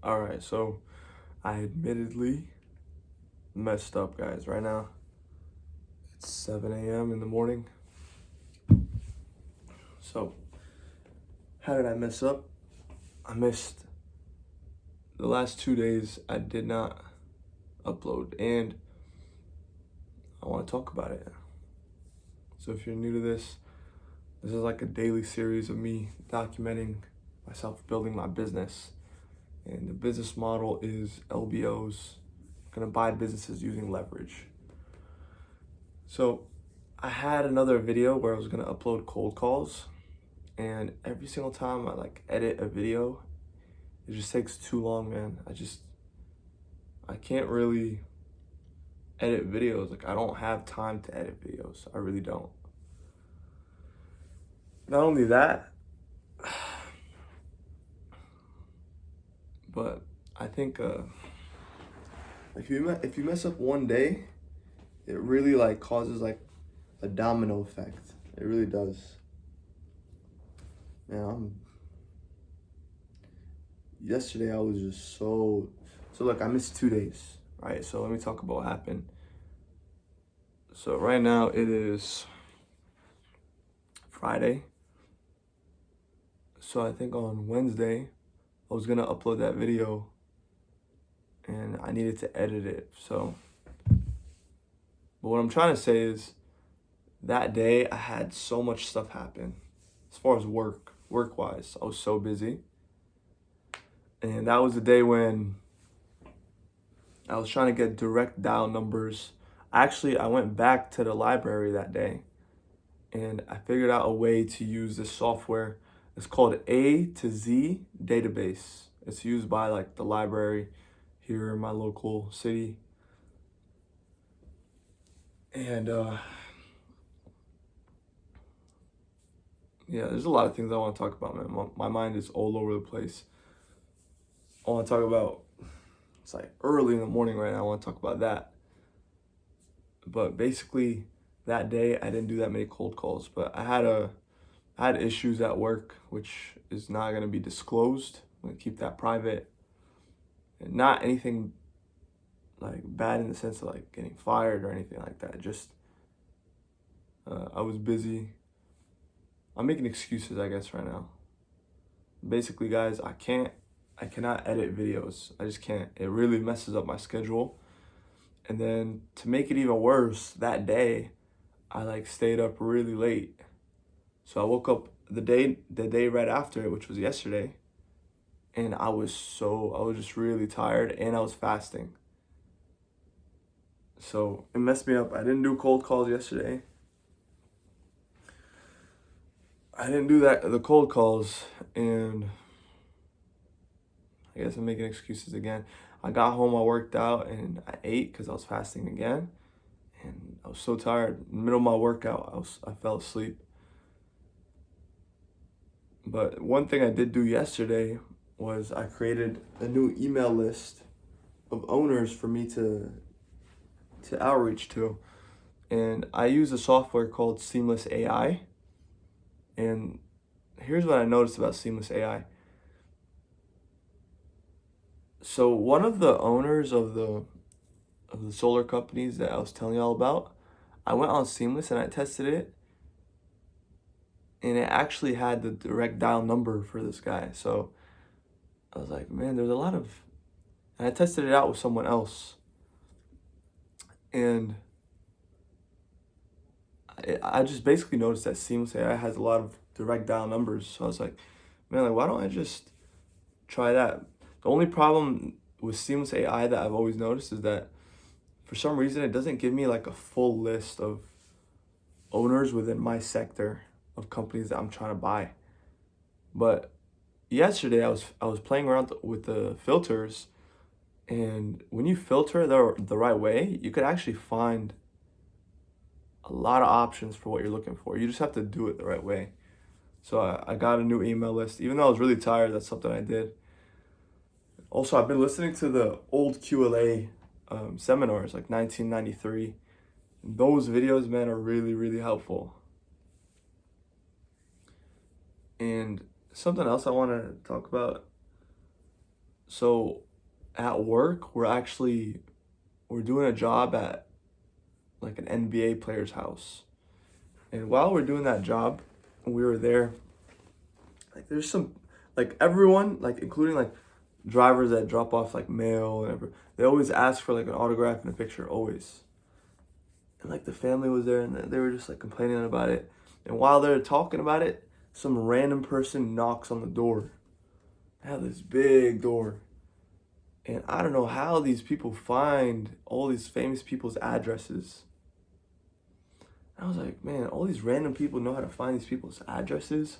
All right, so I admittedly messed up, guys. Right now, it's 7 a.m. in the morning. So, how did I mess up? I missed the last 2 days. I did not upload, and I want to talk about it. So, if you're new to this is like a daily series of me documenting myself building my business. And the business model is LBOs, gonna buy businesses using leverage. So, I had another video where I was gonna upload cold calls, and every single time I like edit a video, it just takes too long, man. I can't really edit videos. Like, I don't have time to edit videos. I really don't. Not only that, but I think if you mess up one day, it really like causes like a domino effect. It really does. Man, yesterday I was just so look, I missed 2 days, right? So let me talk about what happened. So right now it is Friday. So I think on Wednesday I was gonna upload that video and I needed to edit it. But what I'm trying to say is that day I had so much stuff happen as far as work wise. I was so busy. And that was the day when I was trying to get direct dial numbers. Actually, I went back to the library that day and I figured out a way to use this software. It's called A to Z database. It's used by like the library here in my local city. And yeah, there's a lot of things I want to talk about, man. My mind is all over the place. I want to talk about, it's like early in the morning right now. I want to talk about that. But basically, that day I didn't do that many cold calls, but I had issues at work, which is not gonna be disclosed. I'm gonna keep that private. And not anything like bad in the sense of like getting fired or anything like that. Just I was busy. I'm making excuses, I guess, right now. Basically, guys, I cannot edit videos. I just can't. It really messes up my schedule. And then to make it even worse, that day, I like stayed up really late. So I woke up the day right after it, which was yesterday, and I was just really tired and I was fasting. So it messed me up. I didn't do cold calls yesterday. I didn't do the cold calls, and I guess I'm making excuses again. I got home, I worked out, and I ate because I was fasting again. And I was so tired. In the middle of my workout, I fell asleep. But one thing I did do yesterday was I created a new email list of owners for me to outreach to. And I use a software called Seamless AI. And here's what I noticed about Seamless AI. So one of the owners of the solar companies that I was telling y'all about, I went on Seamless and I tested it, and it actually had the direct dial number for this guy. So I was like, man, there's a lot of, and I tested it out with someone else, and I just basically noticed that Seamless AI has a lot of direct dial numbers. So I was like, man, like, why don't I just try that? The only problem with Seamless AI that I've always noticed is that for some reason it doesn't give me like a full list of owners within my sector of companies that I'm trying to buy. But yesterday I was playing around with the filters, and when you filter the right way, you could actually find a lot of options for what you're looking for. You just have to do it the right way. So I got a new email list. Even though I was really tired, that's something I did. Also, I've been listening to the old QLA seminars, like 1993. Those videos, man, are really, really helpful. And something else I want to talk about So at work, we're doing a job at like an NBA player's house. And while we're doing that job, we were there, like there's some, like everyone, like including like drivers that drop off like mail and whatever, they always ask for like an autograph and a picture, always. And like the family was there and they were just like complaining about it. And while they're talking about it, some random person knocks on the door. They have this big door. And I don't know how these people find all these famous people's addresses. I was like, man, all these random people know how to find these people's addresses,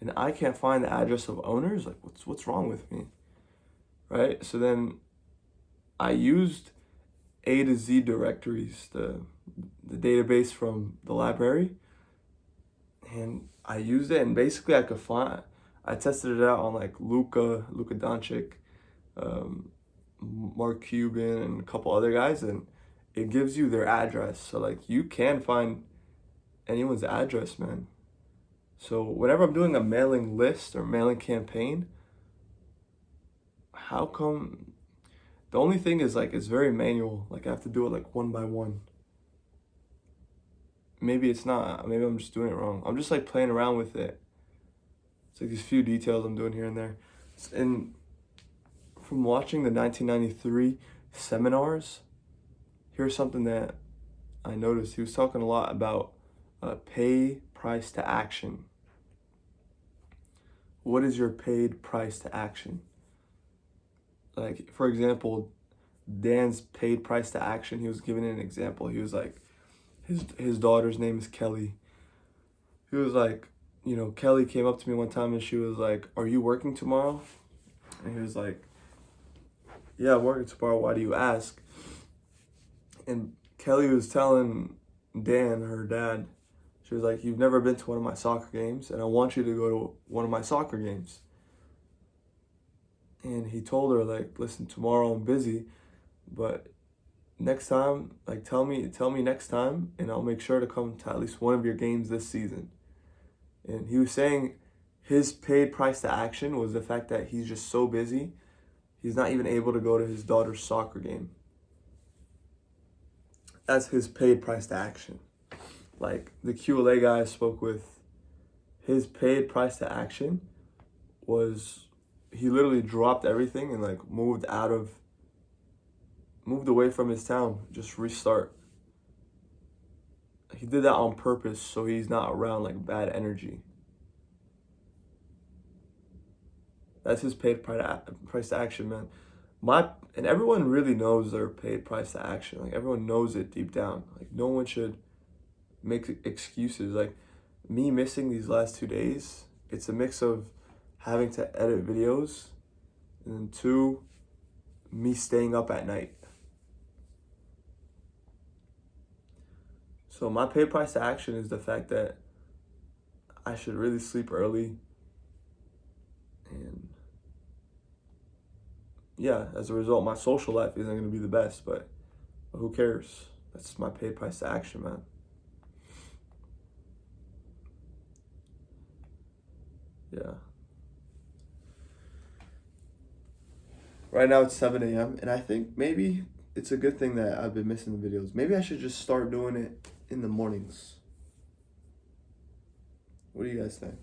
and I can't find the address of owners. Like, what's wrong with me, right? So then I used A to Z directories, the database from the library, and I used it, and basically I tested it out on like Luka Doncic, Mark Cuban, and a couple other guys, and it gives you their address. So like you can find anyone's address, man. So whenever I'm doing a mailing list or mailing campaign, how come the only thing is like it's very manual. Like I have to do it like one by one. Maybe it's not. Maybe I'm just doing it wrong. I'm just like playing around with it. It's like these few details I'm doing here and there. And from watching the 1993 seminars, here's something that I noticed. He was talking a lot about pay price to action. What is your paid price to action? Like, for example, Dan's paid price to action, he was giving an example. He was like, his daughter's name is Kelly. He was like, Kelly came up to me one time and she was like, "Are you working tomorrow?" And he was like, "Yeah, I'm working tomorrow. Why do you ask?" And Kelly was telling Dan, her dad, she was like, "You've never been to one of my soccer games, and I want you to go to one of my soccer games." And he told her, like, "Listen, tomorrow I'm busy, but next time, like, tell me next time, and I'll make sure to come to at least one of your games this season." And he was saying his paid price to action was the fact that he's just so busy, he's not even able to go to his daughter's soccer game. That's his paid price to action. Like the QLA guy I spoke with, his paid price to action was he literally dropped everything and like moved away from his town, just restart. He did that on purpose so he's not around like bad energy. That's his paid price to action, man. And everyone really knows their paid price to action. Like everyone knows it deep down. Like no one should make excuses. Like me missing these last 2 days, it's a mix of having to edit videos and then 2, me staying up at night. So my paid price to action is the fact that I should really sleep early. And yeah, as a result, my social life isn't going to be the best, but who cares? That's my paid price to action, man. Yeah. Right now it's 7 a.m. and I think maybe it's a good thing that I've been missing the videos. Maybe I should just start doing it in the mornings. What do you guys think?